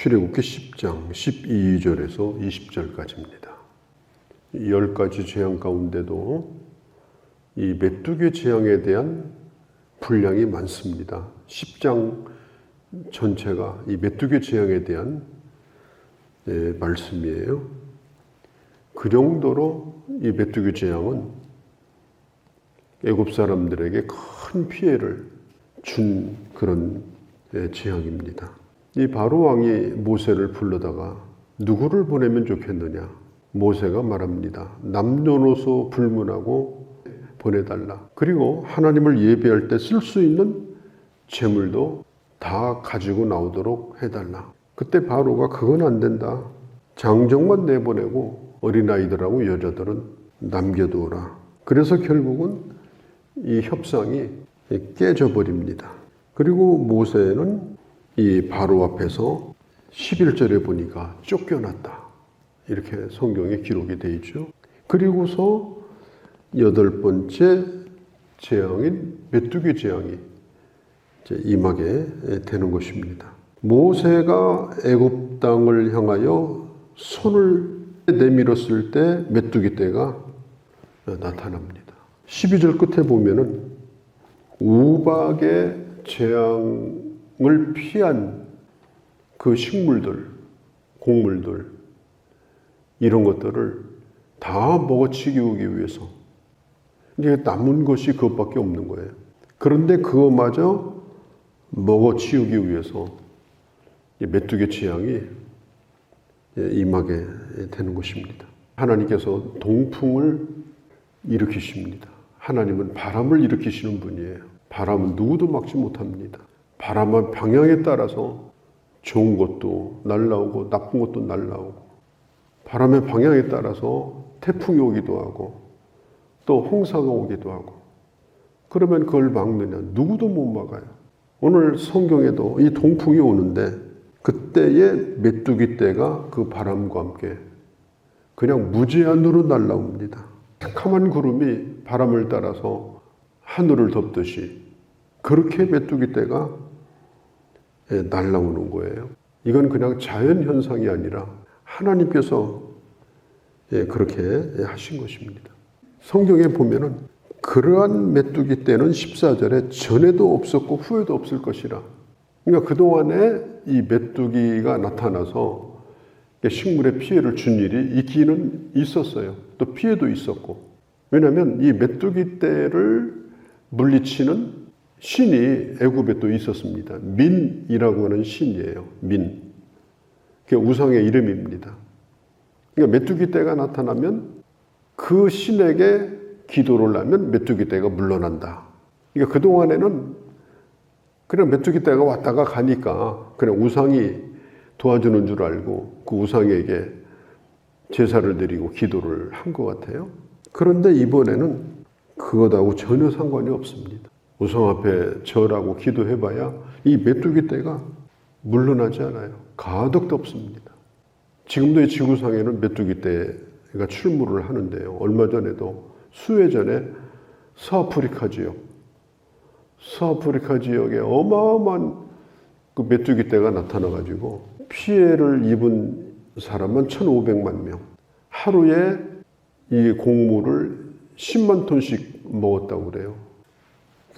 출애굽기 10장 12절에서 20절까지입니다. 10가지 재앙 가운데도 이 메뚜기 재앙에 대한 분량이 많습니다. 10장 전체가 이 메뚜기 재앙에 대한 말씀이에요. 그 정도로 이 메뚜기 재앙은 애굽 사람들에게 큰 피해를 준 그런 재앙입니다. 이 바로 왕이 모세를 불러다가 누구를 보내면 좋겠느냐? 모세가 말합니다. 남녀노소 불문하고 보내달라. 그리고 하나님을 예배할 때 쓸 수 있는 재물도 다 가지고 나오도록 해달라. 그때 바로가 그건 안 된다. 장정만 내보내고 어린아이들하고 여자들은 남겨두어라. 그래서 결국은 이 협상이 깨져버립니다. 그리고 모세는 이 바로 앞에서 11절에 보니까 쫓겨났다. 이렇게 성경에 기록이 되어 있죠. 그리고서 8번째 재앙인 메뚜기 재앙이 이제 임하게 되는 것입니다. 모세가 애굽 땅을 향하여 손을 내밀었을 때 메뚜기 떼가 나타납니다. 12절 끝에 보면은 우박의 재앙을 피한 그 식물들, 곡물들 이런 것들을 다 먹어치우기 위해서 이제 남은 것이 그것밖에 없는 거예요. 그런데 그것마저 먹어치우기 위해서 메뚜기 재앙이 임하게 되는 것입니다. 하나님께서 동풍을 일으키십니다. 하나님은 바람을 일으키시는 분이에요. 바람은 누구도 막지 못합니다. 바람의 방향에 따라서 좋은 것도 날라오고 나쁜 것도 날라오고 바람의 방향에 따라서 태풍이 오기도 하고 또 홍사가 오기도 하고 그러면 그걸 막느냐? 누구도 못 막아요. 오늘 성경에도 이 동풍이 오는데 그때의 메뚜기 떼가 그 바람과 함께 그냥 무제한으로 날라옵니다. 새카만 구름이 바람을 따라서 하늘을 덮듯이 그렇게 메뚜기 떼가 날라오는 거예요. 이건 그냥 자연 현상이 아니라 하나님께서 그렇게 하신 것입니다. 성경에 보면은 그러한 메뚜기 떼는 14절에 전에도 없었고 후에도 없을 것이라. 그러니까 그동안에 이 메뚜기가 나타나서 식물에 피해를 준 일이 있기는 있었어요. 또 피해도 있었고. 왜냐하면 이 메뚜기 떼를 물리치는 신이 애굽에 또 있었습니다. 민이라고 하는 신이에요. 민. 그게 우상의 이름입니다. 그러니까 메뚜기 떼가 나타나면 그 신에게 기도를 하면 메뚜기 떼가 물러난다. 그러니까 그동안에는 그냥 메뚜기 떼가 왔다가 가니까 그냥 우상이 도와주는 줄 알고 그 우상에게 제사를 드리고 기도를 한 것 같아요. 그런데 이번에는 그것하고 전혀 상관이 없습니다. 우상 앞에 절하고 기도해봐야 이 메뚜기 떼가 물러나지 않아요. 가득도 없습니다. 지금도 이 지구상에는 메뚜기 떼가 출몰을 하는데요. 얼마 전에도 수해 전에 서아프리카 지역에 어마어마한 그 메뚜기 떼가 나타나가지고 피해를 입은 사람은 1,500만 명. 하루에 이 곡물을 10만 톤씩 먹었다고 그래요.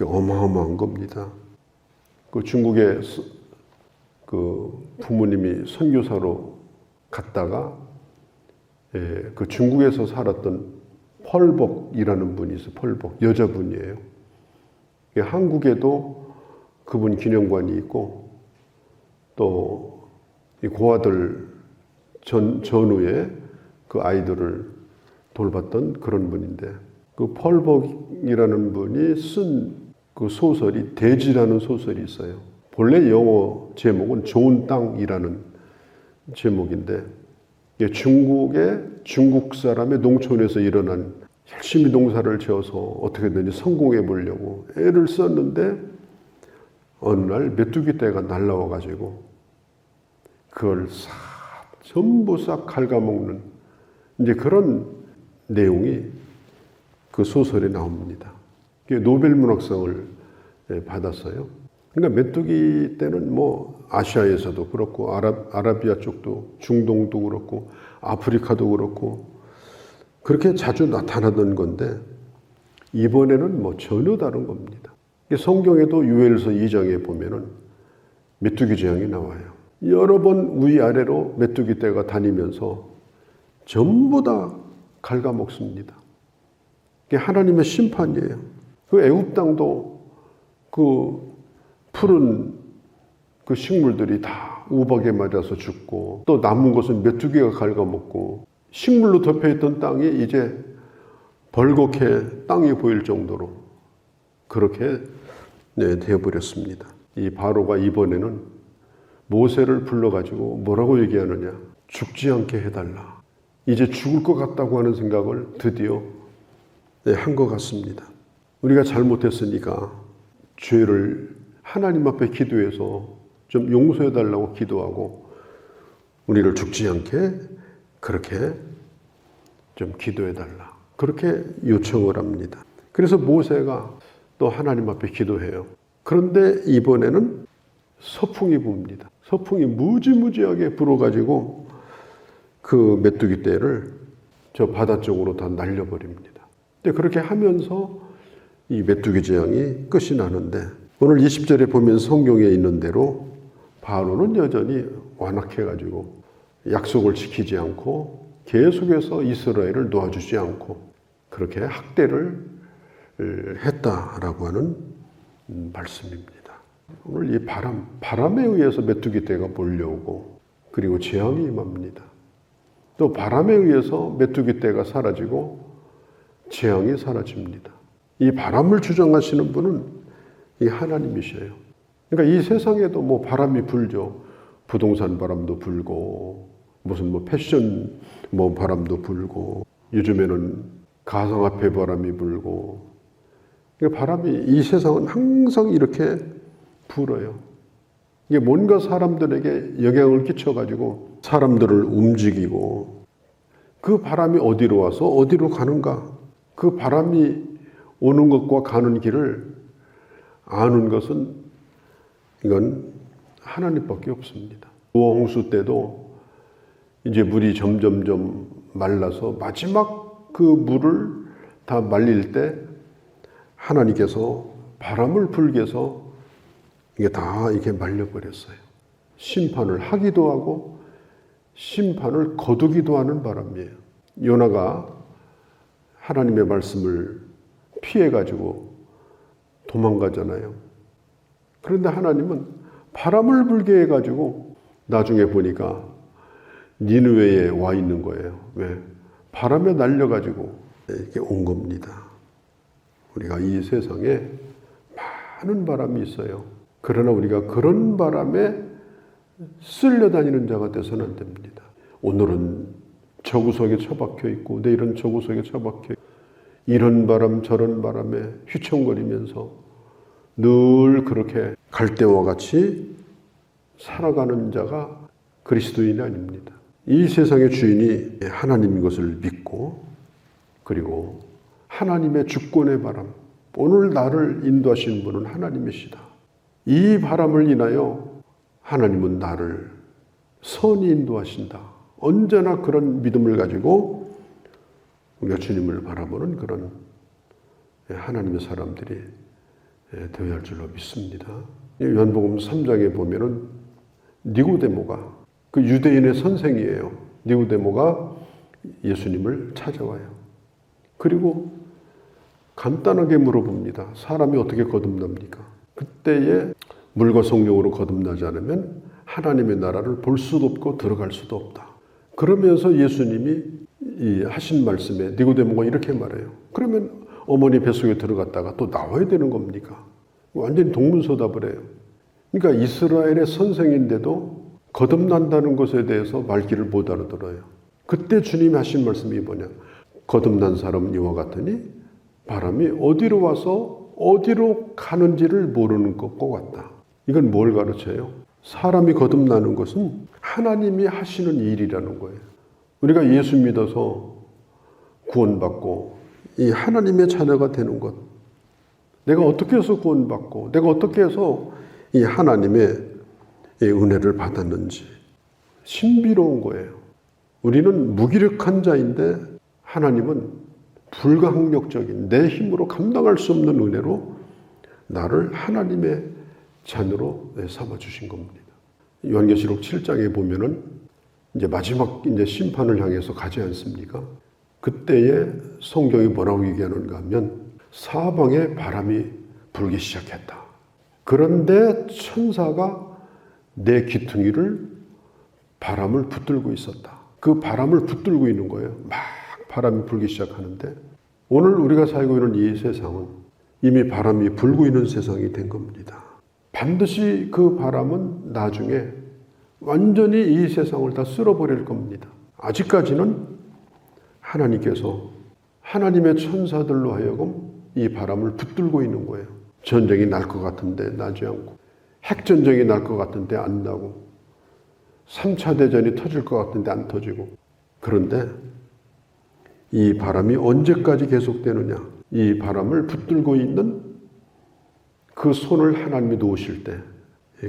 어마어마한 겁니다. 그 중국에 그 부모님이 선교사로 갔다가 그 중국에서 살았던 펄복이라는 분이 있어요. 펄복 여자분이에요. 한국에도 그분 기념관이 있고 또 이 고아들 전후에 그 아이들을 돌봤던 그런 분인데 그 펄복이라는 분이 쓴 그 소설이 돼지라는 소설이 있어요. 본래 영어 제목은 좋은 땅이라는 제목인데 중국 사람의 농촌에서 일어난 열심히 농사를 지어서 어떻게든지 성공해 보려고 애를 썼는데 어느 날 메뚜기 떼가 날라와 가지고 그걸 전부 싹 갉아먹는 이제 그런 내용이 그 소설에 나옵니다. 노벨 문학상을 받았어요. 그러니까 메뚜기 떼는 뭐 아시아에서도 그렇고 아라비아 쪽도 중동도 그렇고 아프리카도 그렇고 그렇게 자주 나타나던 건데 이번에는 뭐 전혀 다른 겁니다. 성경에도 요엘서 2장에 보면은 메뚜기 재앙이 나와요. 여러 번 위아래로 메뚜기 떼가 다니면서 전부 다 갉아먹습니다. 이게 하나님의 심판이에요. 그 애굽 땅도 그 푸른 그 식물들이 다 우박에 맞아서 죽고 또 남은 것은 메뚜기가 갉아먹고 식물로 덮여있던 땅이 이제 벌겋게 땅이 보일 정도로 그렇게 되어버렸습니다. 이 바로가 이번에는 모세를 불러가지고 뭐라고 얘기하느냐. 죽지 않게 해달라. 이제 죽을 것 같다고 하는 생각을 드디어 한 것 같습니다. 우리가 잘못했으니까 죄를 하나님 앞에 기도해서 좀 용서해달라고 기도하고 우리를 죽지 않게 그렇게 좀 기도해달라. 그렇게 요청을 합니다. 그래서 모세가 또 하나님 앞에 기도해요. 그런데 이번에는 서풍이 붑니다. 서풍이 무지무지하게 불어가지고 그 메뚜기 떼를 저 바다 쪽으로 다 날려버립니다. 근데 그렇게 하면서 이 메뚜기 재앙이 끝이 나는데 오늘 20절에 보면 성경에 있는 대로 바로는 여전히 완악해가지고 약속을 지키지 않고 계속해서 이스라엘을 놓아주지 않고 그렇게 학대를 했다라고 하는 말씀입니다. 오늘 이 바람에 의해서 메뚜기 떼가 몰려오고 그리고 재앙이 임합니다. 또 바람에 의해서 메뚜기 떼가 사라지고 재앙이 사라집니다. 이 바람을 주장하시는 분은 이 하나님이셔요. 그러니까 이 세상에도 뭐 바람이 불죠. 부동산 바람도 불고 무슨 뭐 패션 뭐 바람도 불고 요즘에는 가상화폐 바람이 불고 그러니까 바람이 이 세상은 항상 이렇게 불어요. 이게 뭔가 사람들에게 영향을 끼쳐가지고 사람들을 움직이고 그 바람이 어디로 와서 어디로 가는가 그 바람이 오는 것과 가는 길을 아는 것은 이건 하나님밖에 없습니다. 노아 홍수 때도 이제 물이 점점점 말라서 마지막 그 물을 다 말릴 때 하나님께서 바람을 불게 해서 이게 다 이렇게 말려버렸어요. 심판을 하기도 하고 심판을 거두기도 하는 바람이에요. 요나가 하나님의 말씀을 피해가지고 도망가잖아요. 그런데 하나님은 바람을 불게 해가지고 나중에 보니까 니느웨에 와 있는 거예요. 왜? 바람에 날려가지고 이렇게 온 겁니다. 우리가 이 세상에 많은 바람이 있어요. 그러나 우리가 그런 바람에 쓸려다니는 자가 돼서는 안 됩니다. 오늘은 저 구석에 처박혀 있고 내일은 저 구석에 처박혀 있고 이런 바람 저런 바람에 휘청거리면서 늘 그렇게 갈대와 같이 살아가는 자가 그리스도인이 아닙니다. 이 세상의 주인이 하나님인 것을 믿고 그리고 하나님의 주권의 바람, 오늘 나를 인도하시는 분은 하나님이시다. 이 바람을 인하여 하나님은 나를 선히 인도하신다. 언제나 그런 믿음을 가지고 우리가 주님을 바라보는 그런 하나님의 사람들이 되어야 할 줄로 믿습니다. 요한복음 3장에 보면은 니고데모가 그 유대인의 선생이에요. 니고데모가 예수님을 찾아와요. 그리고 간단하게 물어봅니다. 사람이 어떻게 거듭납니까? 그때에 물과 성령으로 거듭나지 않으면 하나님의 나라를 볼 수도 없고 들어갈 수도 없다. 그러면서 예수님이 이 하신 말씀에 니고데모가 이렇게 말해요. 그러면 어머니 뱃속에 들어갔다가 또 나와야 되는 겁니까? 완전히 동문서답을 해요. 그러니까 이스라엘의 선생인데도 거듭난다는 것에 대해서 말귀를 못 알아들어요. 그때 주님이 하신 말씀이 뭐냐? 거듭난 사람은 이와 같으니 바람이 어디로 와서 어디로 가는지를 모르는 것과 같다. 이건 뭘 가르쳐요? 사람이 거듭나는 것은 하나님이 하시는 일이라는 거예요. 우리가 예수 믿어서 구원받고 이 하나님의 자녀가 되는 것, 내가 어떻게 해서 구원받고 내가 어떻게 해서 이 하나님의 은혜를 받았는지 신비로운 거예요. 우리는 무기력한 자인데 하나님은 불가항력적인 내 힘으로 감당할 수 없는 은혜로 나를 하나님의 자녀로 삼아 주신 겁니다. 요한계시록 7장에 보면은 이제 마지막 이제 심판을 향해서 가지 않습니까? 그때에 성경이 뭐라고 얘기하는가 하면 사방에 바람이 불기 시작했다. 그런데 천사가 내 귀퉁이를 바람을 붙들고 있었다. 그 바람을 붙들고 있는 거예요. 막 바람이 불기 시작하는데 오늘 우리가 살고 있는 이 세상은 이미 바람이 불고 있는 세상이 된 겁니다. 반드시 그 바람은 나중에 완전히 이 세상을 다 쓸어버릴 겁니다. 아직까지는 하나님께서 하나님의 천사들로 하여금 이 바람을 붙들고 있는 거예요. 전쟁이 날 것 같은데 나지 않고, 핵전쟁이 날 것 같은데 안 나고, 3차 대전이 터질 것 같은데 안 터지고. 그런데 이 바람이 언제까지 계속되느냐? 이 바람을 붙들고 있는 그 손을 하나님이 놓으실 때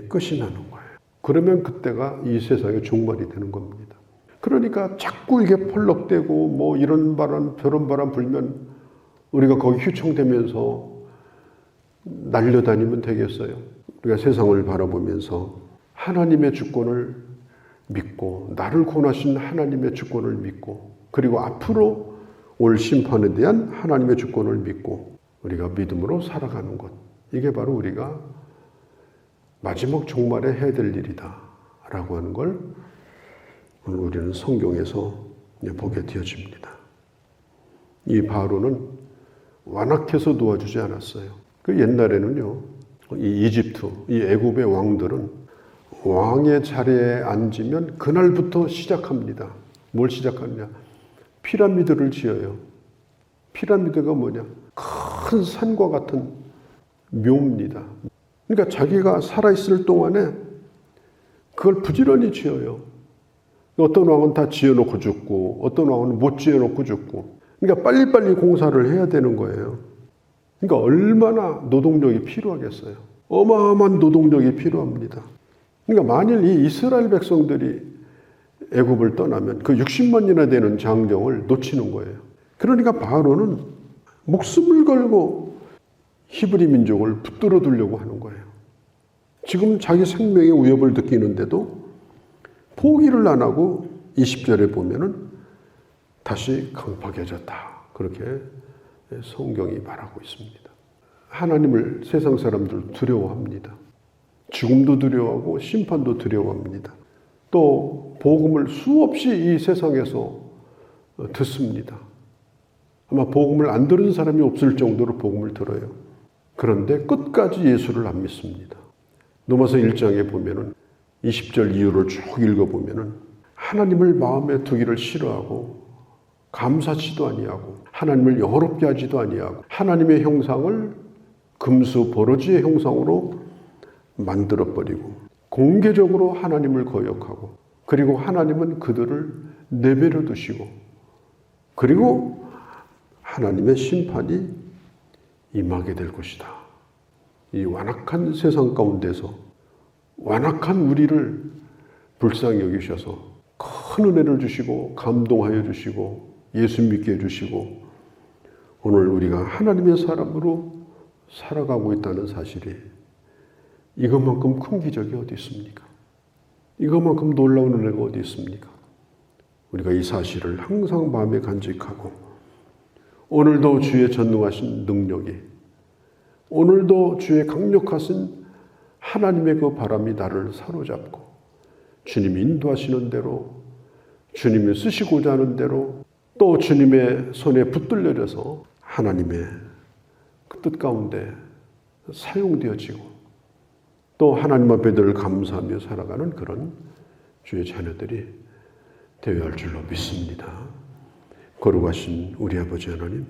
끝이 나는 거예요. 그러면 그때가 이 세상의 종말이 되는 겁니다. 그러니까 자꾸 이게 펄럭대고 뭐 이런 바람 저런 바람 불면 우리가 거기 휘청대면서 날려다니면 되겠어요. 우리가 세상을 바라보면서 하나님의 주권을 믿고 나를 구원하신 하나님의 주권을 믿고 그리고 앞으로 올 심판에 대한 하나님의 주권을 믿고 우리가 믿음으로 살아가는 것, 이게 바로 우리가 마지막 종말에 해야 될 일이다 라고 하는 걸 오늘 우리는 성경에서 보게 되어집니다. 이 바로는 완악해서 도와주지 않았어요. 그 옛날에는요, 이 이집트, 이 애굽의 왕들은 왕의 자리에 앉으면 그날부터 시작합니다. 뭘 시작하느냐? 피라미드를 지어요. 피라미드가 뭐냐? 큰 산과 같은 묘입니다. 그러니까 자기가 살아있을 동안에 그걸 부지런히 지어요. 어떤 왕은 다 지어놓고 죽고 어떤 왕은 못 지어놓고 죽고. 그러니까 빨리빨리 공사를 해야 되는 거예요. 그러니까 얼마나 노동력이 필요하겠어요. 어마어마한 노동력이 필요합니다. 그러니까 만일 이 이스라엘 백성들이 애굽을 떠나면 그 60만이나 되는 장정을 놓치는 거예요. 그러니까 바로는 목숨을 걸고 히브리 민족을 붙들어 두려고 하는 거예요. 지금 자기 생명의 위협을 느끼는데도 포기를 안 하고 20절에 보면은 다시 강팍해졌다. 그렇게 성경이 말하고 있습니다. 하나님을 세상 사람들 두려워합니다. 죽음도 두려워하고 심판도 두려워합니다. 또 복음을 수없이 이 세상에서 듣습니다. 아마 복음을 안 들은 사람이 없을 정도로 복음을 들어요. 그런데 끝까지 예수를 안 믿습니다. 로마서 1장에 보면은 20절 이후를 쭉 읽어보면은 하나님을 마음에 두기를 싫어하고 감사치도 아니하고 하나님을 영화롭게 하지도 아니하고 하나님의 형상을 금수 버러지의 형상으로 만들어버리고 공개적으로 하나님을 거역하고 그리고 하나님은 그들을 내버려 두시고 그리고 하나님의 심판이 임하게 될 것이다. 이 완악한 세상 가운데서 완악한 우리를 불쌍히 여기셔서 큰 은혜를 주시고 감동하여 주시고 예수 믿게 해주시고 오늘 우리가 하나님의 사람으로 살아가고 있다는 사실이 이것만큼 큰 기적이 어디 있습니까? 이것만큼 놀라운 은혜가 어디 있습니까? 우리가 이 사실을 항상 마음에 간직하고 오늘도 주의 전능하신 능력이 오늘도 주의 강력하신 하나님의 그 바람이 나를 사로잡고 주님이 인도하시는 대로 주님이 쓰시고자 하는 대로 또 주님의 손에 붙들려져서 하나님의 그 뜻 가운데 사용되어지고 또 하나님 앞에 늘 감사하며 살아가는 그런 주의 자녀들이 되어야 할 줄로 믿습니다. 거룩하신 우리 아버지 하나님,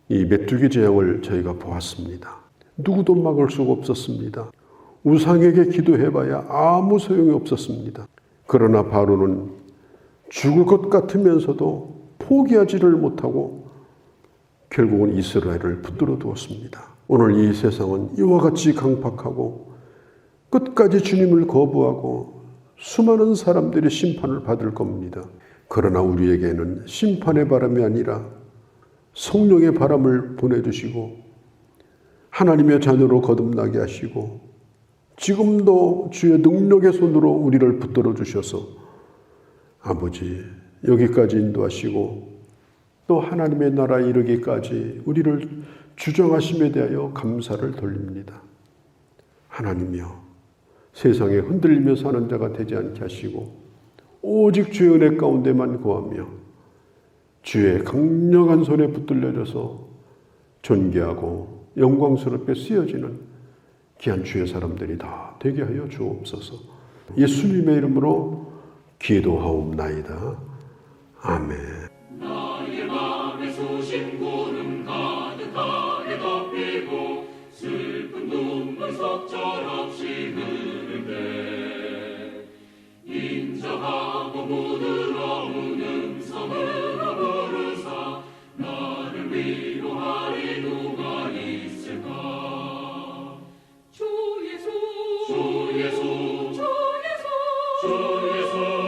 이 메뚜기 재앙을 저희가 보았습니다. 누구도 막을 수가 없었습니다. 우상에게 기도해봐야 아무 소용이 없었습니다. 그러나 바로는 죽을 것 같으면서도 포기하지를 못하고 결국은 이스라엘을 붙들어 두었습니다. 오늘 이 세상은 이와 같이 강팍하고 끝까지 주님을 거부하고 수많은 사람들이 심판을 받을 겁니다. 그러나 우리에게는 심판의 바람이 아니라 성령의 바람을 보내주시고 하나님의 자녀로 거듭나게 하시고 지금도 주의 능력의 손으로 우리를 붙들어 주셔서 아버지 여기까지 인도하시고 또 하나님의 나라에 이르기까지 우리를 주정하심에 대하여 감사를 돌립니다. 하나님이여 세상에 흔들리며 사는 자가 되지 않게 하시고 오직 주의 은혜 가운데만 거하며 주의 강력한 손에 붙들려져서 존귀하고 영광스럽게 쓰여지는 귀한 주의 사람들이 다 되게 하여 주옵소서. 예수님의 이름으로 기도하옵나이다. 아멘. 나의 맘에 수심 구름 가득하게 덮이고 슬픈 눈물 속절없이 흐르네 인정하고 부드러운 음성으로 부르사 나를 위로하리 누가 있을까 주 예수 주 예수 주 예수 주 예수